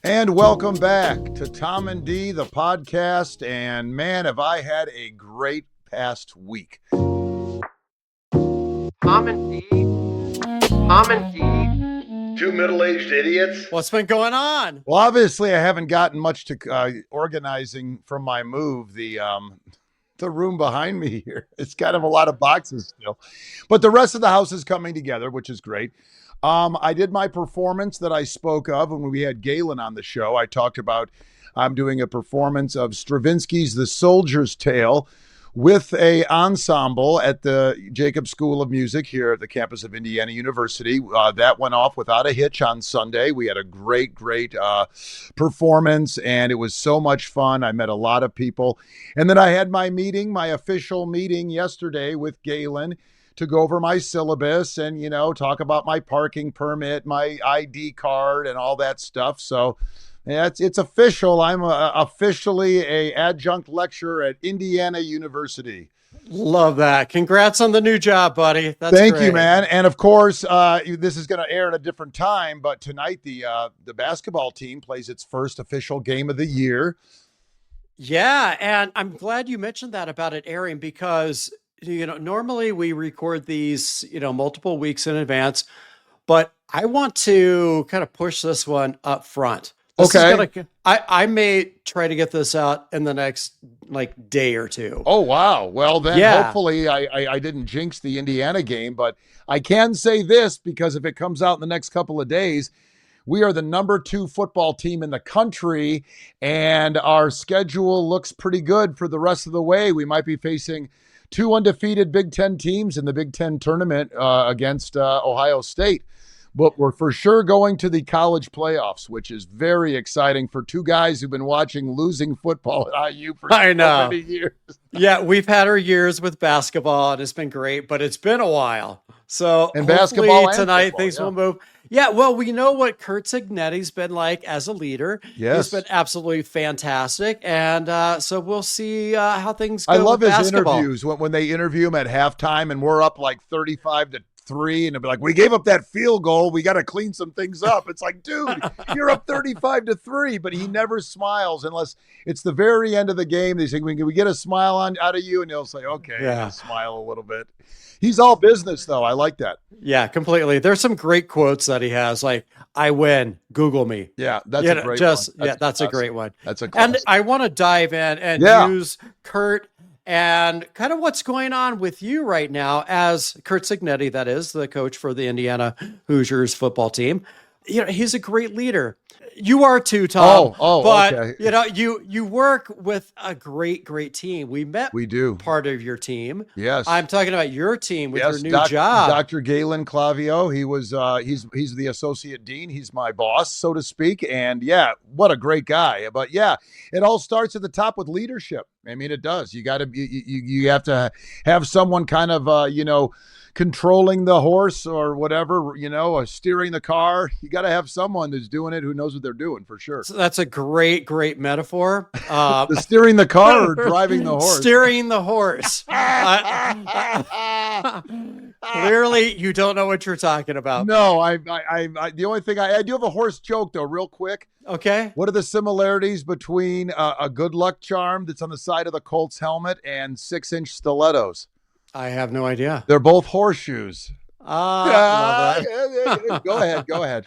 And welcome back to Tom and D, the podcast. And man, have I had a great past week. Tom and D. Tom and D. Two middle-aged idiots. What's been going on? Well, obviously, I haven't gotten much to organizing from my move. The room behind me here, it's kind of a lot of boxes still, but the rest of the house is coming together, which is great. I did my performance that I spoke of when we had Galen on the show. I talked about I'm doing a performance of Stravinsky's The Soldier's Tale with a ensemble at the Jacobs School of Music here at the campus of Indiana University. That went off without a hitch on Sunday. We had a great performance, and it was so much fun. I met a lot of people. And then I had my official meeting yesterday with Galen to go over my syllabus and, talk about my parking permit, my ID card, and all that stuff. So yeah, it's official. I'm officially a adjunct lecturer at Indiana University. Love that. Congrats on the new job, buddy. That's Thank great. you, man. And of course, this is going to air at a different time, but tonight the basketball team plays its first official game of the year. Yeah, and I'm glad you mentioned that about it airing because normally we record these, multiple weeks in advance, but I want to kind of push this one up front. Okay. I may try to get this out in the next day or two. Oh, wow. Well, then hopefully I didn't jinx the Indiana game, but I can say this because if it comes out in the next couple of days, we are the number 2 football team in the country, and our schedule looks pretty good for the rest of the way. We might be facing 2 undefeated Big Ten teams in the Big Ten tournament against Ohio State. But we're for sure going to the college playoffs, which is very exciting for 2 guys who've been watching losing football at IU for so many years. Yeah, we've had our years with basketball, and it's been great, but it's been a while. So and basketball and tonight football, things will move. Yeah, well, we know what Kurt Cignetti's been like as a leader. Yes. He's been absolutely fantastic. And so we'll see how things go. I love with his basketball. interviews when they interview him at halftime and we're up like 35-3, and they'll be like, we gave up that field goal. We got to clean some things up. It's like, dude, you're up 35-3, but he never smiles unless it's the very end of the game. They say, can we get a smile out of you? And he'll say, okay, yeah. Smile a little bit. He's all business, though. I like that. Yeah, completely. There's some great quotes that he has, like, I win, Google me. Yeah, that's a great one. That's a great one. That's a classic. And I want to dive in and use Kurt and kind of what's going on with you right now as Kurt Cignetti, that is, the coach for the Indiana Hoosiers football team. He's a great leader. You are too, Tom. But okay. You work with a great team. We do part of your team. Yes, I'm talking about your team with your new job. Dr. Galen Clavio. He was he's the associate dean. He's my boss, so to speak. And yeah, what a great guy. But yeah, it all starts at the top with leadership. I mean, it does. You have to have someone kind of controlling the horse or whatever, or steering the car. You got to have someone who's doing it, who knows what they're doing for sure. So that's a great metaphor. The steering the car or driving the horse? Steering the horse. Clearly, you don't know what you're talking about. No, I the only thing I do have a horse joke though, real quick. Okay. What are the similarities between a good luck charm that's on the side of the Colts helmet and 6-inch stilettos? I have no idea. They're both horseshoes. Love that. Go ahead.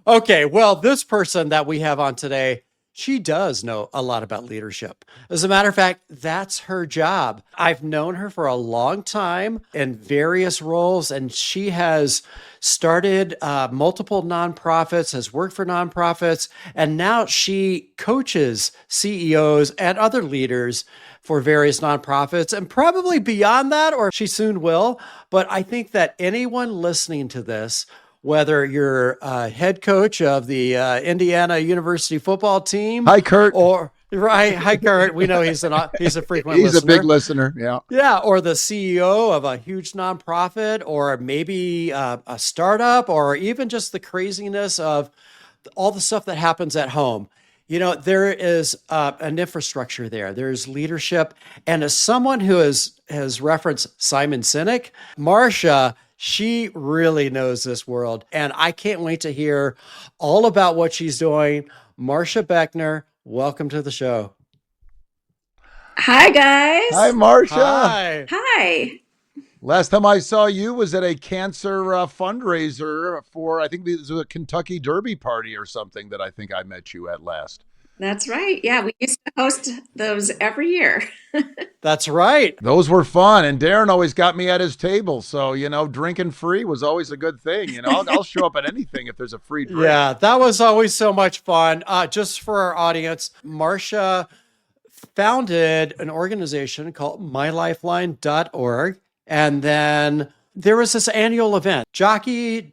Okay, well, this person that we have on today, she does know a lot about leadership. As a matter of fact, that's her job. I've known her for a long time in various roles, and she has started multiple nonprofits, has worked for nonprofits, and now she coaches CEOs and other leaders for various nonprofits and probably beyond that, or she soon will. But I think that anyone listening to this, whether you're a head coach of the Indiana University football team. Hi, Kurt. Hi, Kurt. We know he's a frequent listener. He's a big listener. Yeah. Yeah. Or the CEO of a huge nonprofit, or maybe a startup, or even just the craziness of all the stuff that happens at home. There is an infrastructure there. There's leadership. And as someone who has referenced Simon Sinek, Marcia, She really knows this world. And I can't wait to hear all about what she's doing. Marcia Beckner, welcome to the show. Hi, Hi, guys. Marcia. Hi. Hi. Last time I saw you was at a cancer fundraiser for, I think this was a Kentucky Derby party or something that I think I met you at last. That's right. Yeah, we used to host those every year. That's right. Those were fun. And Darren always got me at his table. So, drinking free was always a good thing. I'll show up at anything if there's a free drink. Yeah, that was always so much fun. Just for our audience, Marcia founded an organization called mylifeline.org. And then there was this annual event, Jockey,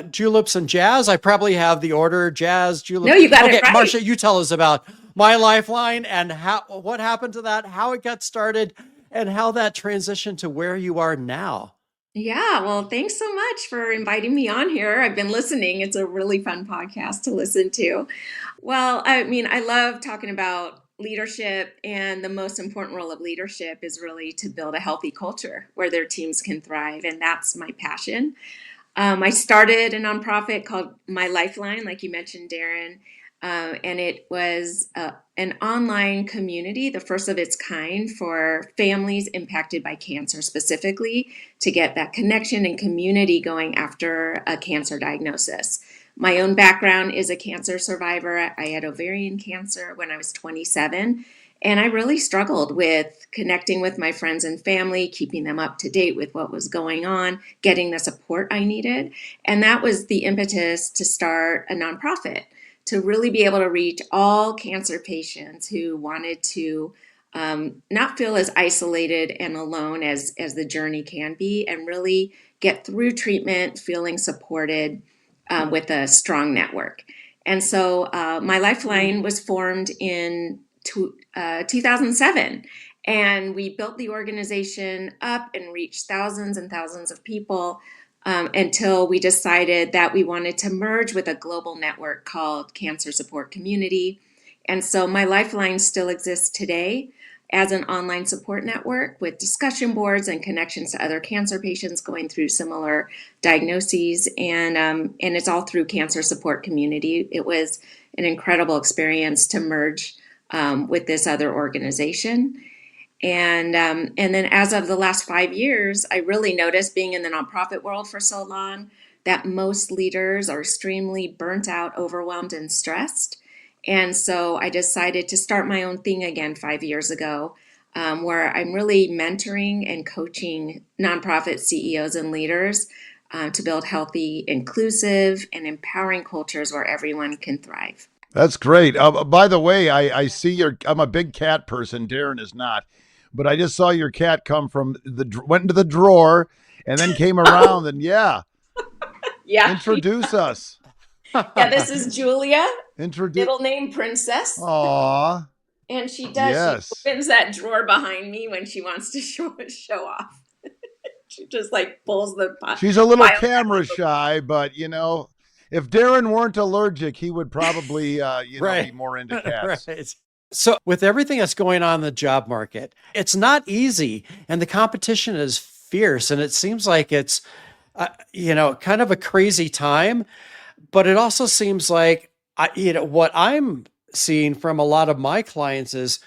Juleps, and Jazz. I probably have the order, Jazz, Juleps. No, you got it right. Marcia, you tell us about My Lifeline and what happened to that, how it got started, and how that transitioned to where you are now. Yeah, well, thanks so much for inviting me on here. I've been listening. It's a really fun podcast to listen to. Well, I love talking about leadership, and the most important role of leadership is really to build a healthy culture where their teams can thrive, and that's my passion. I started a nonprofit called My Lifeline, like you mentioned, Darren, and it was an online community, the first of its kind for families impacted by cancer specifically, to get that connection and community going after a cancer diagnosis. My own background is a cancer survivor. I had ovarian cancer when I was 27, and I really struggled with connecting with my friends and family, keeping them up to date with what was going on, getting the support I needed. And that was the impetus to start a nonprofit, to really be able to reach all cancer patients who wanted to not feel as isolated and alone as the journey can be, and really get through treatment feeling supported with a strong network. And so My Lifeline was formed in 2007. And we built the organization up and reached thousands and thousands of people until we decided that we wanted to merge with a global network called Cancer Support Community. And so My Lifeline still exists today as an online support network with discussion boards and connections to other cancer patients going through similar diagnoses. And it's all through Cancer Support Community. It was an incredible experience to merge with this other organization. And then as of the last 5 years, I really noticed, being in the nonprofit world for so long, that most leaders are extremely burnt out, overwhelmed, and stressed. And so I decided to start my own thing again 5 years ago, where I'm really mentoring and coaching nonprofit CEOs and leaders to build healthy, inclusive, and empowering cultures where everyone can thrive. That's great. By the way, I see I'm a big cat person. Darren is not. But I just saw your cat come from went into the drawer and then came around and Yeah. Introduce us. Yeah, this is Julia. Introduce. Middle name Princess. Aw. And she does. Yes. She opens that drawer behind me when she wants to show off. She just pulls the. She's a little camera shy, but if Darren weren't allergic, he would probably be more into cats. Right. So with everything that's going on in the job market, it's not easy, and the competition is fierce, and it seems like it's kind of a crazy time. But it also seems like what I'm seeing from a lot of my clients is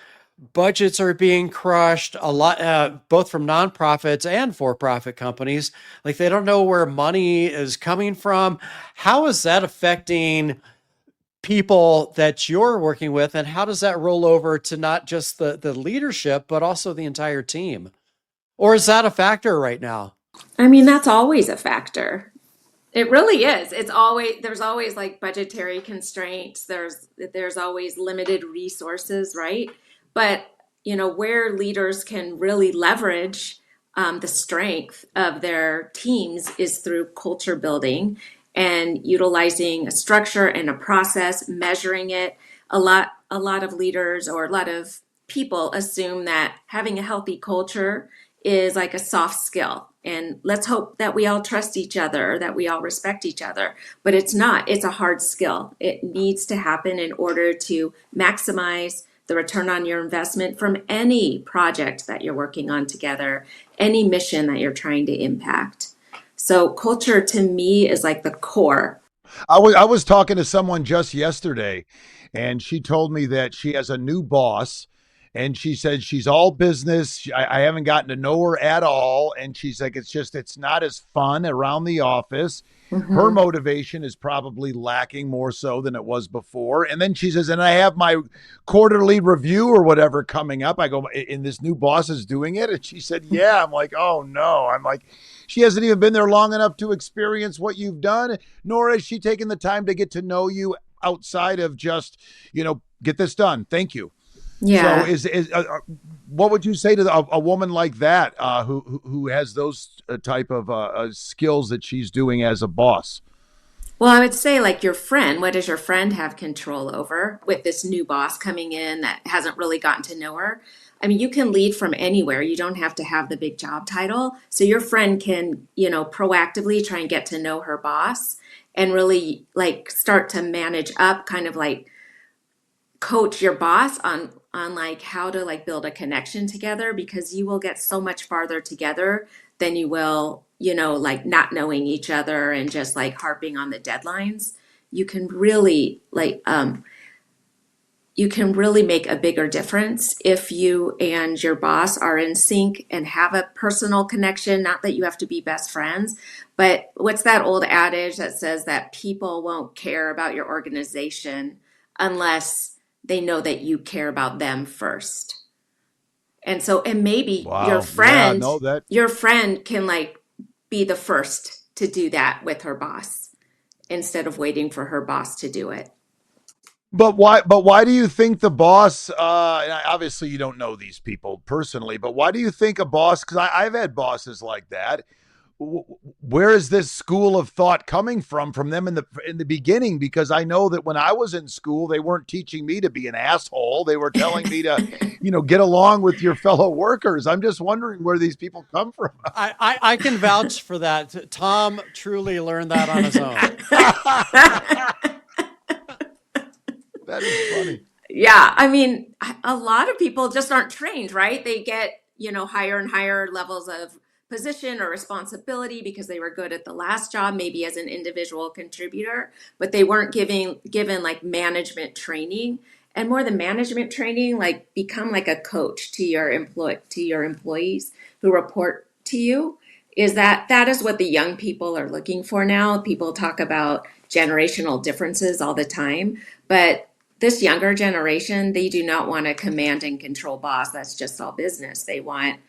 budgets are being crushed a lot, both from nonprofits and for-profit companies. Like, they don't know where money is coming from. How is that affecting people that you're working with, and how does that roll over to not just the leadership, but also the entire team? Or is that a factor right now? I mean, that's always a factor. It really is. There's always budgetary constraints. There's always limited resources, right? But where leaders can really leverage the strength of their teams is through culture building and utilizing a structure and a process, measuring it. A lot of leaders, or a lot of people, assume that having a healthy culture is like a soft skill. And let's hope that we all trust each other, that we all respect each other. But it's not. It's a hard skill. It needs to happen in order to maximize the return on your investment from any project that you're working on together, any mission that you're trying to impact. So culture to me is like the core. I was talking to someone just yesterday, and she told me that she has a new boss, and she said she's all business. I haven't gotten to know her at all, and she's like, it's not as fun around the office. Her Hmm. motivation is probably lacking more so than it was before. And then she says, and I have my quarterly review or whatever coming up. I go, and this new boss is doing it, and she said, yeah. I'm like, oh no. I'm like, she hasn't even been there long enough to experience what you've done, nor has she taken the time to get to know you outside of just, get this done. Thank you. So Yeah. is what would you say to a woman like that who has those type of skills that she's doing as a boss? Well, I would say, like, your friend, what does your friend have control over with this new boss coming in that hasn't really gotten to know her? I mean, you can lead from anywhere. You don't have to have the big job title. So your friend can, proactively try and get to know her boss and really like start to manage up, kind of like coach your boss on like how to like build a connection together, because you will get so much farther together than you will, like not knowing each other and just like harping on the deadlines. You can really you can really make a bigger difference if you and your boss are in sync and have a personal connection. Not that you have to be best friends, but what's that old adage that says that people won't care about your organization unless they know that you care about them first. And so, and maybe Wow. Yeah. No. That. your friend can like be the first to do that with her boss instead of waiting for her boss to do it. But why? But why do you think the boss? Obviously, you don't know these people personally, but why do you think a boss? Because I've had bosses like that. Where is this school of thought coming from them in the beginning? Because I know that when I was in school, they weren't teaching me to be an asshole. They were telling me to, get along with your fellow workers. I'm just wondering where these people come from. I can vouch for that. Tom truly learned that on his own. That is funny. Yeah, I mean, a lot of people just aren't trained, right? They get, higher and higher levels of position or responsibility because they were good at the last job, maybe as an individual contributor, but they weren't given like management training. And more than management training, like become like a coach to your employees who report to you. Is that is what the young people are looking for now. People talk about generational differences all the time, but this younger generation, they do not want a command and control boss. That's just all business. They want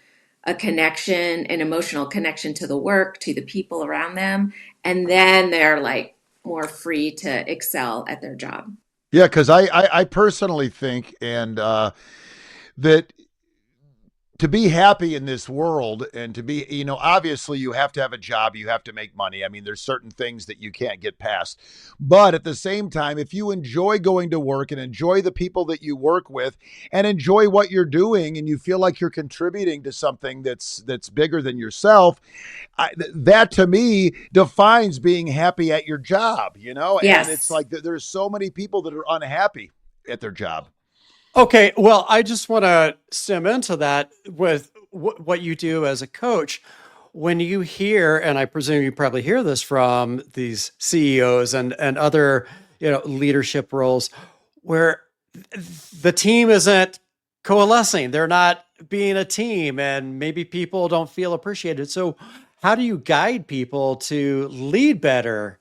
a connection, an emotional connection to the work, to the people around them. And then they're like more free to excel at their job. Yeah, because I personally think and that to be happy in this world and to be, obviously you have to have a job, you have to make money. I mean, there's certain things that you can't get past. But at the same time, if you enjoy going to work and enjoy the people that you work with and enjoy what you're doing and you feel like you're contributing to something that's bigger than yourself, that to me defines being happy at your job, and it's Yes. like there's so many people that are unhappy at their job. Okay, well, I just want to stem into that with what you do as a coach. When you hear, and I presume you probably hear this from these CEOs and other, leadership roles, where the team isn't coalescing, they're not being a team, and maybe people don't feel appreciated. So, how do you guide people to lead better?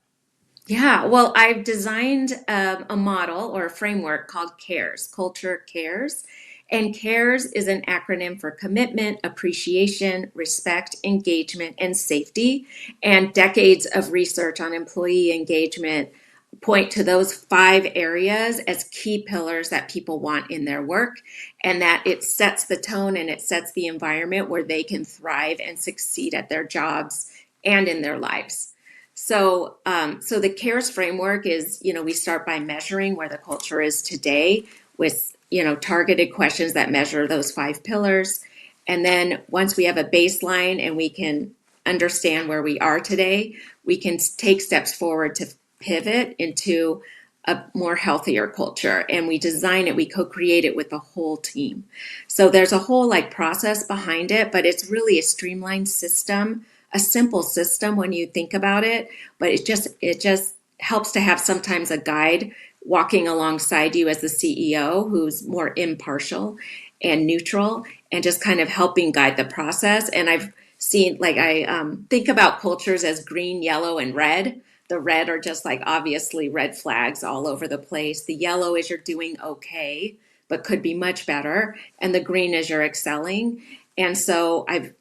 Yeah, well, I've designed a model or a framework called CARES, Culture Cares. And CARES is an acronym for commitment, appreciation, respect, engagement, and safety. And decades of research on employee engagement point to those 5 areas as key pillars that people want in their work, and that it sets the tone and it sets the environment where they can thrive and succeed at their jobs and in their lives. So the CARES framework is, we start by measuring where the culture is today with, targeted questions that measure those 5 pillars. And then once we have a baseline and we can understand where we are today, we can take steps forward to pivot into a more healthier culture. And we design it, we co-create it with the whole team. So there's a whole like process behind it, but it's really a streamlined system a simple system when you think about it, but it just helps to have sometimes a guide walking alongside you as the CEO who's more impartial and neutral and just kind of helping guide the process. And I've seen, like, I think about cultures as green, yellow, and red. The red are just like obviously red flags all over the place. The yellow is you're doing okay, but could be much better. And the green is you're excelling. And so I've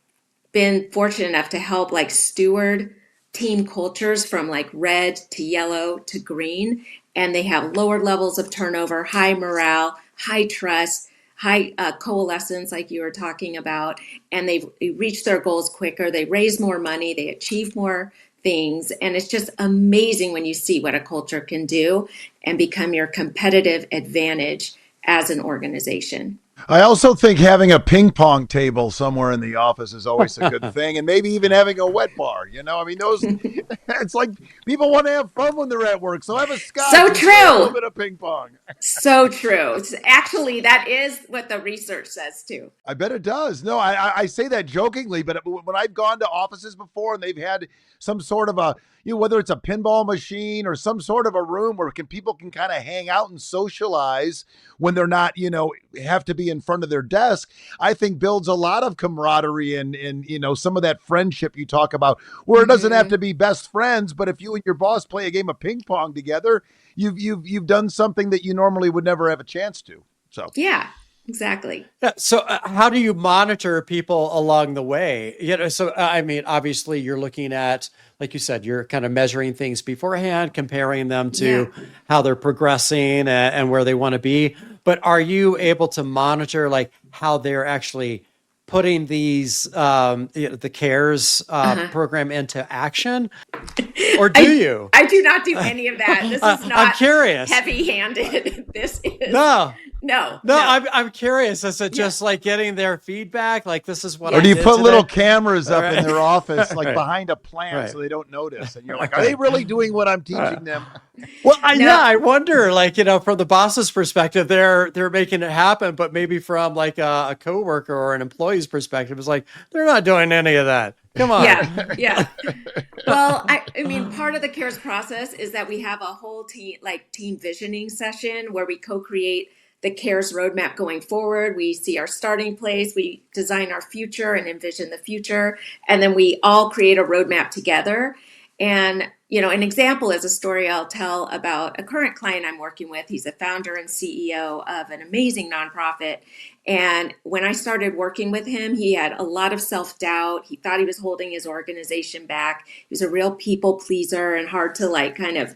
been fortunate enough to help like steward team cultures from like red to yellow to green. And they have lower levels of turnover, high morale, high trust, high coalescence, like you were talking about. And they reach their goals quicker. They raise more money. They achieve more things. And it's just amazing when you see what a culture can do and become your competitive advantage as an organization. I also think having a ping pong table somewhere in the office is always a good thing, and maybe even having a wet bar. I mean, those. It's like people want to have fun when they're at work, so have a scotch. So and play a little true. bit of ping pong. So true. Actually, that is what the research says too. I bet it does. No, I say that jokingly, but when I've gone to offices before and they've had some sort of a, whether it's a pinball machine or some sort of a room where people can kind of hang out and socialize when they're not, have to be in front of their desk, I think builds a lot of camaraderie and some of that friendship you talk about, where it doesn't have to be best friends, but if you and your boss play a game of ping pong together, you've done something that you normally would never have a chance to. So yeah. Exactly. Yeah. So how do you monitor people along the way? I mean, obviously you're looking at, like you said, you're kind of measuring things beforehand, comparing them to how they're progressing and where they want to be. But are you able to monitor like how they're actually putting these, the CARES program into action? Or do you? I do not do any of that. This is not I'm curious. Heavy-handed. This is No, I'm curious. Is it just like getting their feedback? Like, this is what Or I do you did put today? little cameras up in Right. their office, like Right. behind a plant Right. so they don't notice? And you're like, are they really doing what I'm teaching them? Well, I wonder, like, from the boss's perspective, they're making it happen, but maybe from like a coworker or an employee's perspective, it's like, they're not doing any of that. Come on. Yeah. Well, I mean, part of the CARES process is that we have a whole team visioning session where we co-create the CARES roadmap going forward. We see our starting place, we design our future and envision the future, and then we all create a roadmap together. And, an example is a story I'll tell about a current client I'm working with. He's a founder and CEO of an amazing nonprofit. And when I started working with him, he had a lot of self-doubt. He thought he was holding his organization back. He was a real people pleaser and hard to kind of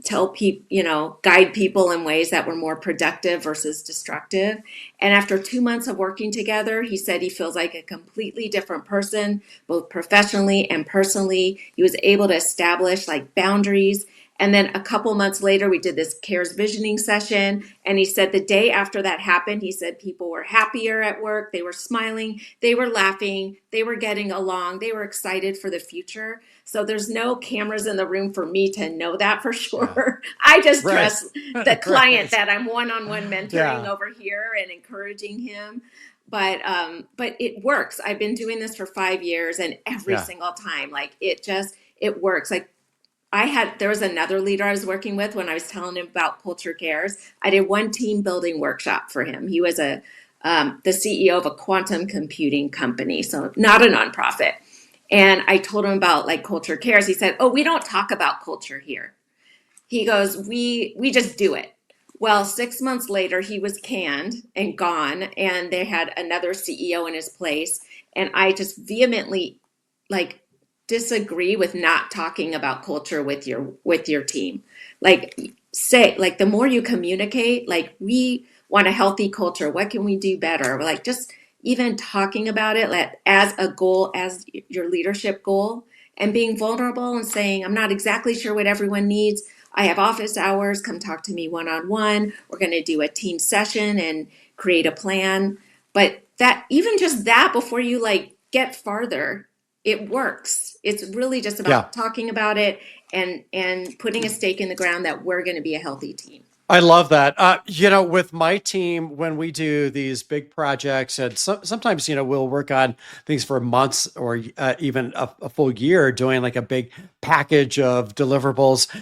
tell people, guide people in ways that were more productive versus destructive. And after 2 months of working together, he said he feels like a completely different person, both professionally and personally. He was able to establish boundaries. And then a couple months later, we did this CARES visioning session. And he said the day after that happened, he said people were happier at work. They were smiling. They were laughing. They were getting along. They were excited for the future. So there's no cameras in the room for me to know that for sure. I just trust the client that I'm one-on-one mentoring over here and encouraging him. But it works. I've been doing this for 5 years, and every single time, it works. There was another leader I was working with when I was telling him about CultureCares. I did one team building workshop for him. He was the CEO of a quantum computing company, so not a nonprofit. And I told him about CultureCares. He said, "Oh, we don't talk about culture here." He goes, "We just do it." Well, 6 months later, he was canned and gone, and they had another CEO in his place. And I just vehemently disagree with not talking about culture with your team. The more you communicate, we want a healthy culture. What can we do better? Just even talking about it as a goal, as your leadership goal, and being vulnerable and saying, I'm not exactly sure what everyone needs. I have office hours. Come talk to me one-on-one. We're going to do a team session and create a plan. But even just that before you get farther, it works. It's really just about talking about it and putting a stake in the ground that we're going to be a healthy team. I love that. With my team, when we do these big projects, and sometimes, we'll work on things for months or even a full year doing like a big package of deliverables.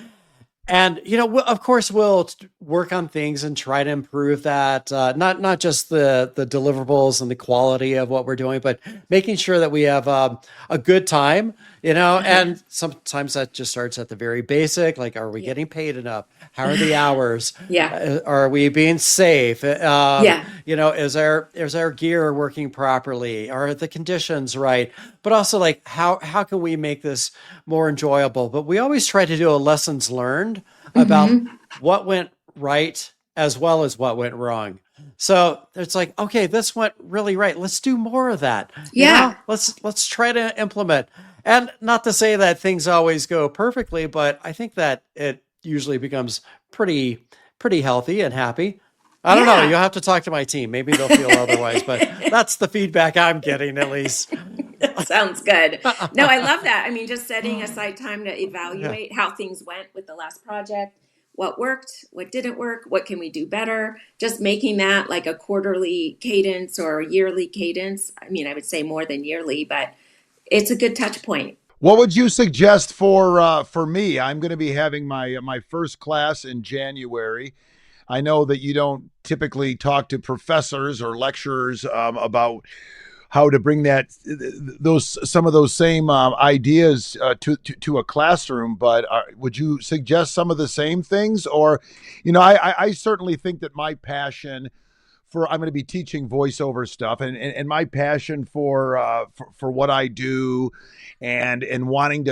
And of course, we'll work on things and try to improve that. Not just the deliverables and the quality of what we're doing, but making sure that we have a good time. And sometimes that just starts at the very basic, like, are we getting paid enough? How are the hours? Yeah. Are we being safe? Yeah. Is our gear working properly? Are the conditions right? But also, like, how can we make this more enjoyable? But we always try to do a lessons learned about what went right as well as what went wrong. So it's like, okay, this went really right. Let's do more of that. Yeah. Let's try to implement. And not to say that things always go perfectly, but I think that it usually becomes pretty healthy and happy. I don't know. You'll have to talk to my team. Maybe they'll feel otherwise, but that's the feedback I'm getting, at least. Sounds good. No, I love that. I mean, just setting aside time to evaluate how things went with the last project, what worked, what didn't work, what can we do better, just making that like a quarterly cadence or a yearly cadence. I mean, I would say more than yearly, but it's a good touch point. What would you suggest for me? I'm going to be having my first class in January. I know that you don't typically talk to professors or lecturers about how to bring some of those same ideas to a classroom, but would you suggest some of the same things? Or, I certainly think that my passion I'm going to be teaching voiceover stuff, and my passion for what I do, and wanting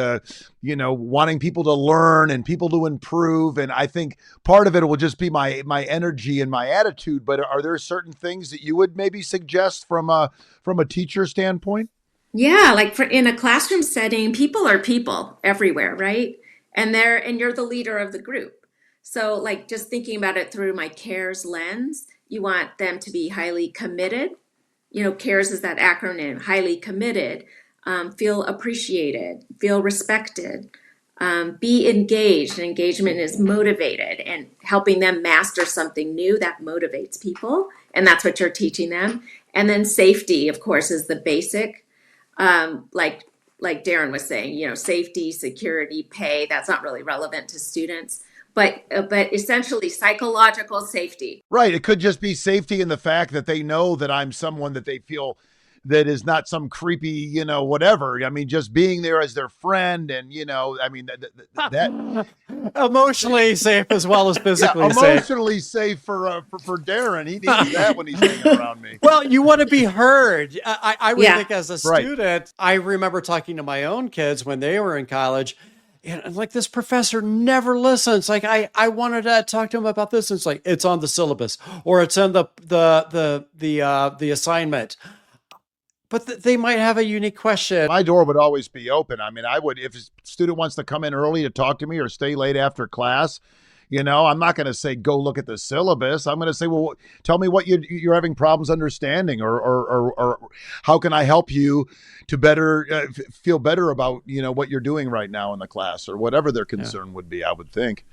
people to learn and people to improve, and I think part of it will just be my energy and my attitude. But are there certain things that you would maybe suggest from a teacher standpoint? Yeah, like in a classroom setting, people are people everywhere, right? And you're the leader of the group. So like just thinking about it through my CARES lens, you want them to be highly committed. CARES is that acronym, highly committed, feel appreciated, feel respected, be engaged. And engagement is motivated, and helping them master something new that motivates people. And that's what you're teaching them. And then safety, of course, is the basic. Like Darren was saying, safety, security, pay, that's not really relevant to students, but essentially psychological safety. Right. It could just be safety in the fact that they know that I'm someone that they feel that is not some creepy, whatever. I mean, just being there as their friend, and I mean that emotionally safe as well as physically emotionally safe for Darren. He needs that when he's hanging around me. Well, you want to be heard. I would think as a student, I remember talking to my own kids when they were in college. And like, this professor never listens. Like I wanted to talk to him about this. And it's like, it's on the syllabus, or it's in the assignment. But they might have a unique question. My door would always be open. I mean, if a student wants to come in early to talk to me or stay late after class, I'm not going to say, go look at the syllabus. I'm going to say, well, tell me what you're having problems understanding, or how can I help you to better feel better about, what you're doing right now in the class, or whatever their concern would be, I would think.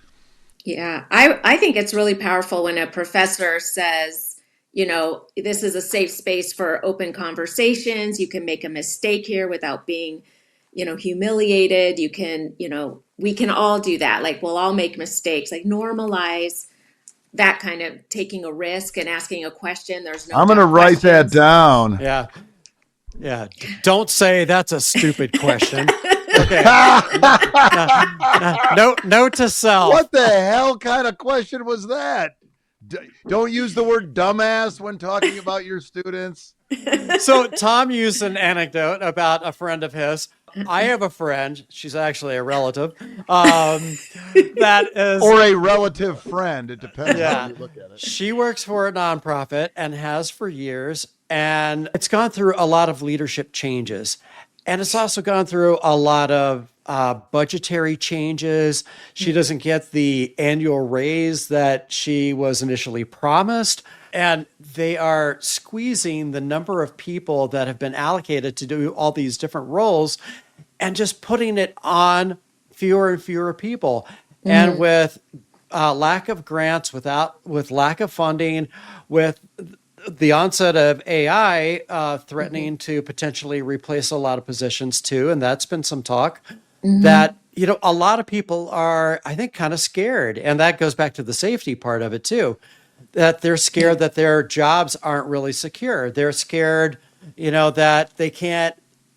Yeah, I think it's really powerful when a professor says, this is a safe space for open conversations. You can make a mistake here without being, humiliated. You can, we can all do that. Like, we'll all make mistakes. Like, normalize that kind of taking a risk and asking a question. There's no. I'm going to write that down. Yeah. Yeah. Don't say that's a stupid question. Okay. Note to self. What the hell kind of question was that? Don't use the word dumbass when talking about your students. So Tom used an anecdote about a friend of his. I have a friend, she's actually a relative, that is... Or a relative friend, it depends on how you look at it. She works for a nonprofit and has for years, and it's gone through a lot of leadership changes. And it's also gone through a lot of budgetary changes. She doesn't get the annual raise that she was initially promised. And they are squeezing the number of people that have been allocated to do all these different roles and just putting it on fewer and fewer people. Mm-hmm. And with lack of grants, with lack of funding, with the onset of AI threatening to potentially replace a lot of positions too, and that's been some talk that a lot of people are, I think, kind of scared, and that goes back to the safety part of it too. That they're scared that their jobs aren't really secure. They're scared, that they can't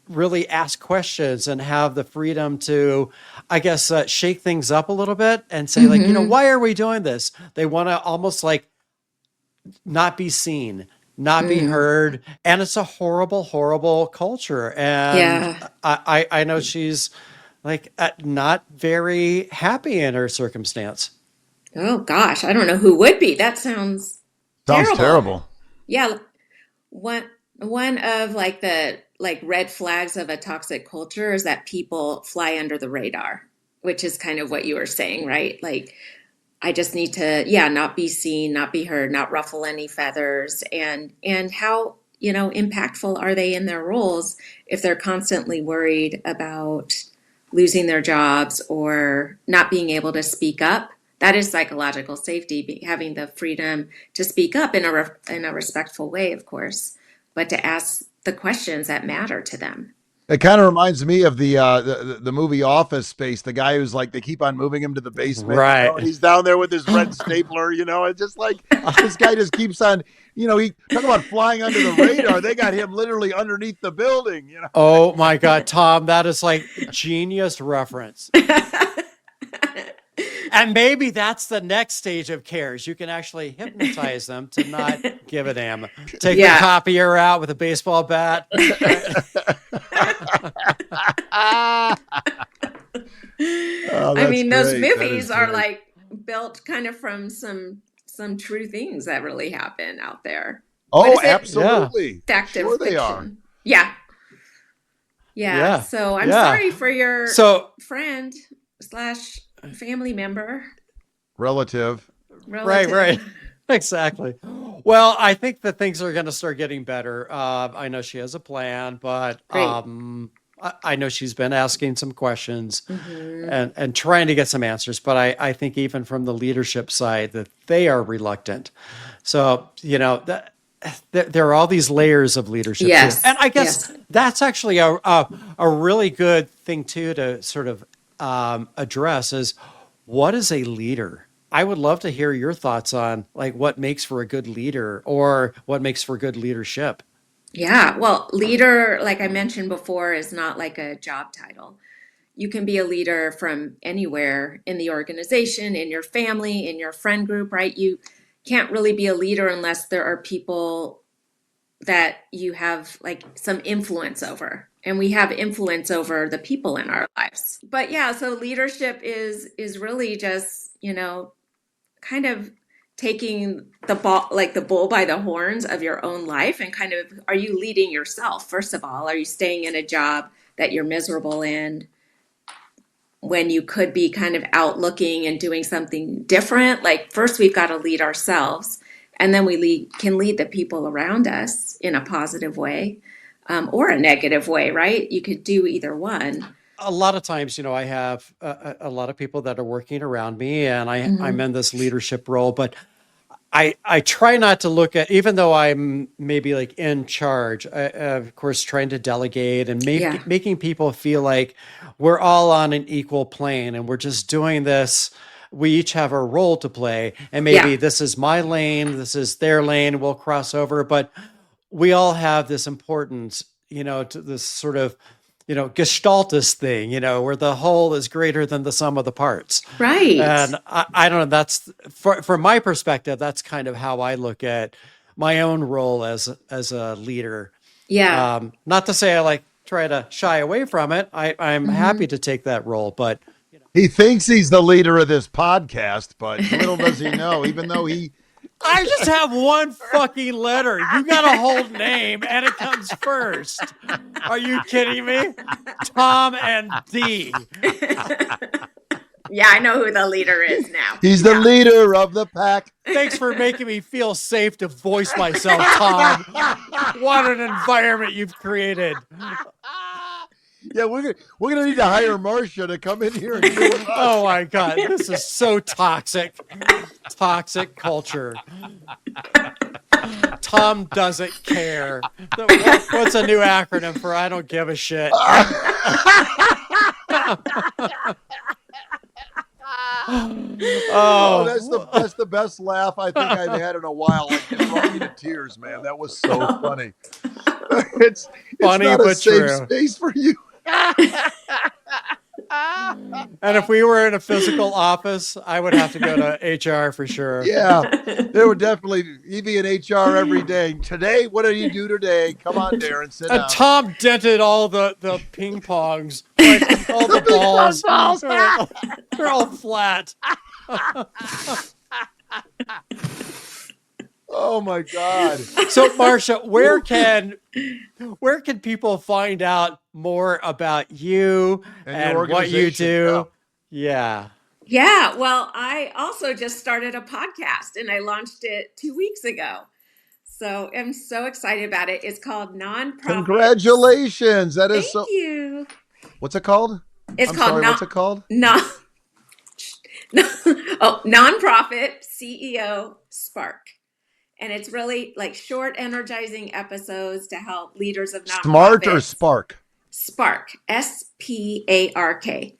really ask questions and have the freedom to, I guess, shake things up a little bit and say, like, why are we doing this? They want to almost like not be seen, not be heard. And it's a horrible, horrible culture. And I know she's like not very happy in her circumstance. Oh gosh, I don't know who would be. That sounds Terrible. Yeah, one of like the red flags of a toxic culture is that people fly under the radar, which is kind of what you were saying, right? Like, I just need to, not be seen, not be heard, not ruffle any feathers. And how, impactful are they in their roles if they're constantly worried about losing their jobs or not being able to speak up? That is psychological safety, having the freedom to speak up in a respectful way, of course, but to ask the questions that matter to them. It kind of reminds me of the movie Office Space. The guy who's like, they keep on moving him to the basement. Right. And he's down there with his red stapler, It's just like, this guy just keeps on, he talk about flying under the radar. They got him literally underneath the building, Oh my God, Tom, that is like genius reference. And maybe that's the next stage of CARES. You can actually hypnotize them to not give a damn. Take the copier out with a baseball bat. I mean, those movies are like built kind of from some true things that really happen out there. Oh, absolutely. Active sure fiction. They are. Yeah. So I'm sorry for your friend / family member. Relative. Right. Exactly. Well, I think that things are going to start getting better. I know she has a plan, but I know she's been asking some questions and trying to get some answers. But I think even from the leadership side that they are reluctant. So, there are all these layers of leadership. Yes. Too. And I guess that's actually a really good thing too to sort of address is, what is a leader? I would love to hear your thoughts on like what makes for a good leader or what makes for good leadership. Yeah, well, leader, like I mentioned before, is not like a job title. You can be a leader from anywhere in the organization, in your family, in your friend group, right? You can't really be a leader unless there are people that you have like some influence over. And we have influence over the people in our lives. But so leadership is really just, kind of taking the bull by the horns of your own life and kind of, are you leading yourself? First of all, are you staying in a job that you're miserable in when you could be kind of out looking and doing something different? Like, first we've got to lead ourselves, and then we can lead the people around us in a positive way. Or a negative way, right? You could do either one. A lot of times, I have a lot of people that are working around me and I'm in this leadership role, but I try not to look at, even though I'm maybe like in charge, of course, trying to delegate and making people feel like we're all on an equal plane and we're just doing this. We each have a role to play, and maybe this is my lane, this is their lane, we'll cross over, but we all have this importance, to this sort of, gestaltist thing, where the whole is greater than the sum of the parts. Right. And I don't know, that's from my perspective, that's kind of how I look at my own role as a leader. Yeah. Not to say I try to shy away from it. I'm happy to take that role, but he thinks he's the leader of this podcast, but little does he know, even though I just have one fucking letter. You got a whole name, and it comes first. Are you kidding me? Tom and D. Yeah, I know who the leader is now. He's the leader of the pack. Thanks for making me feel safe to voice myself, Tom. What an environment you've created. Yeah, we're gonna need to hire Marcia to come in here and deal with us. Oh my God, this is so toxic. Toxic culture. Tom doesn't care. What's a new acronym for I don't give a shit? Oh, that's the best laugh I think I've had in a while. Like, it brought me to tears, man. That was so funny. It's Funny not a but safe true. space for you. And if we were in a physical office, I would have to go to HR for sure. Yeah, there would definitely you'd be in HR every day. Today, what did you do today? Come on, Darren, sit And down. Tom dented all the ping pongs, like all the balls. They're all flat. Oh my God. So Marcia, where can people find out more about you And your what you organization, do? Yeah. Yeah, well, I also just started a podcast and I launched it 2 weeks ago. So I'm so excited about it. It's called Nonprofit. Congratulations. That is Thank you. What's it called? It's I'm called sorry, what's it called? Nonprofit CEO Spark. And it's really like short, energizing episodes to help leaders of nonprofits. Smart or Spark? Spark, SPARK.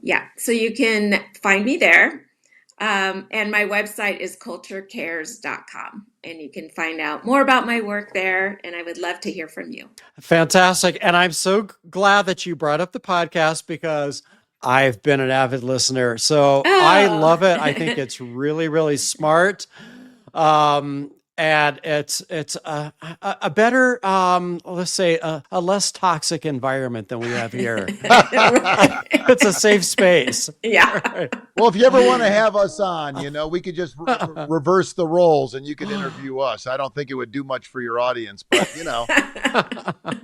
Yeah, so you can find me there. And my website is CultureCares.com. And you can find out more about my work there. And I would love to hear from you. Fantastic. And I'm so glad that you brought up the podcast because I've been an avid listener. So I love it. I think it's really, really smart. And it's a better, let's say, a less toxic environment than we have here. It's a safe space. Yeah. Well, if you ever want to have us on, we could just reverse the roles and you could interview us. I don't think it would do much for your audience, but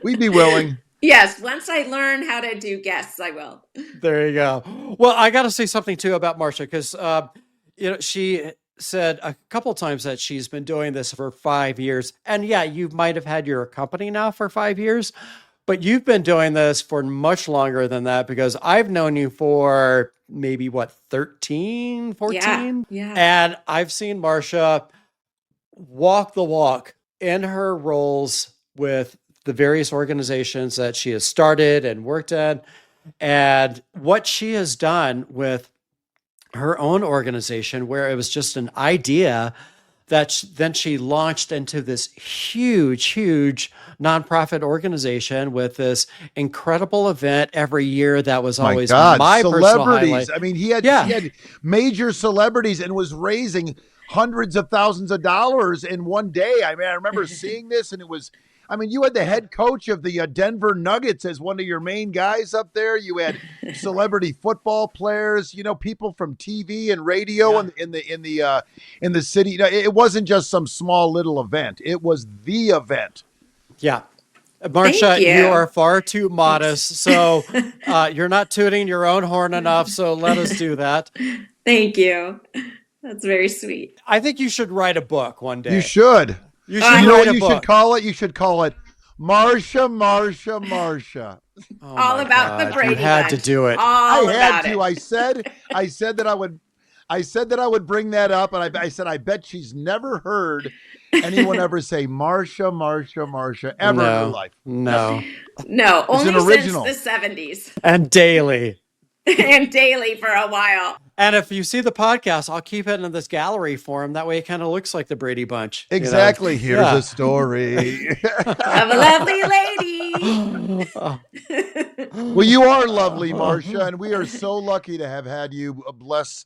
we'd be willing. Yes, once I learn how to do guests, I will. There you go. Well, I got to say something too about Marcia because she said a couple times that she's been doing this for 5 years. And yeah, you might have had your company now for 5 years, but you've been doing this for much longer than that because I've known you for maybe 13, 14? Yeah. And I've seen Marcia walk the walk in her roles with the various organizations that she has started and worked in, and what she has done with her own organization, where it was just an idea that then she launched into this huge nonprofit organization with this incredible event every year that was always my personal highlight. I mean, he had major celebrities and was raising hundreds of thousands of dollars in one day. I mean, I remember seeing this, and you had the head coach of the Denver Nuggets as one of your main guys up there. You had celebrity football players, people from TV and radio in the city. It wasn't just some small little event. It was the event. Yeah. Marcia, you are far too modest. So you're not tooting your own horn enough. So let us do that. Thank you. That's very sweet. I think you should write a book one day. You should. You know what you should call it? You should call it Marcia. Oh all about the Brady Bunch. You had to do it. I had to. I said that I would bring that up, and I said I bet she's never heard anyone ever say Marcia ever in her life. No. Only since the 70s. And daily. And daily for a while. And if you see the podcast, I'll keep it in this gallery form. That way it kind of looks like the Brady Bunch. Exactly. Here's a story of a lovely lady. Well, you are lovely, Marcia, and we are so lucky to have had you. Bless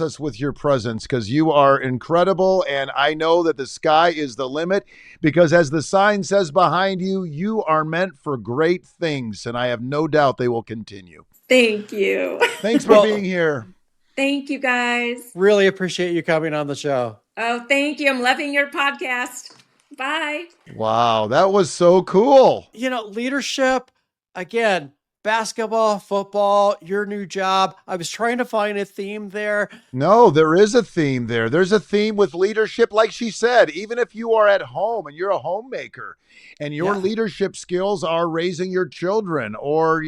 us with your presence, because you are incredible. And I know that the sky is the limit, because as the sign says behind you, you are meant for great things. And I have no doubt they will continue. Thank you. Thanks for being here. Thank you, guys. Really appreciate you coming on the show. Oh, thank you. I'm loving your podcast. Bye. Wow, that was so cool. Leadership, again, basketball, football, your new job. I was trying to find a theme there. No, there is a theme there. There's a theme with leadership. Like she said, even if you are at home and you're a homemaker and your leadership skills are raising your children, or,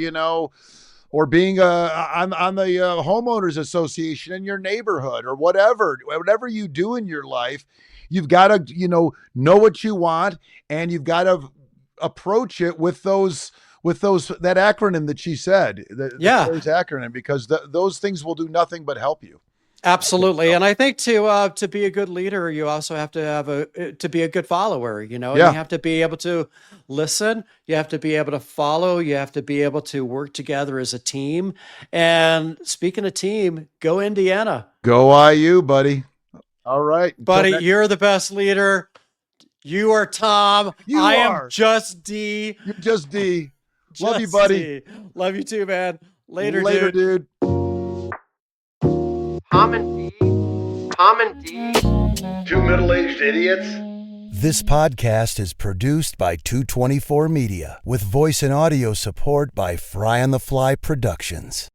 or being on the homeowners association in your neighborhood, or whatever you do in your life, you've got to, know what you want, and you've got to approach it with that acronym that she said, the CARES acronym, because those things will do nothing but help you. Absolutely. And I think to be a good leader, you also have to be a good follower, You have to be able to listen. You have to be able to follow. You have to be able to work together as a team. And speaking of team, go Indiana. Go IU, buddy. All right. Buddy, you're the best leader. You are Tom. I am just D. You're just D. Love you, buddy. Love you too, man. Later, dude. Tom and D. Two middle-aged idiots. This podcast is produced by 224 Media with voice and audio support by Fry on the Fly Productions.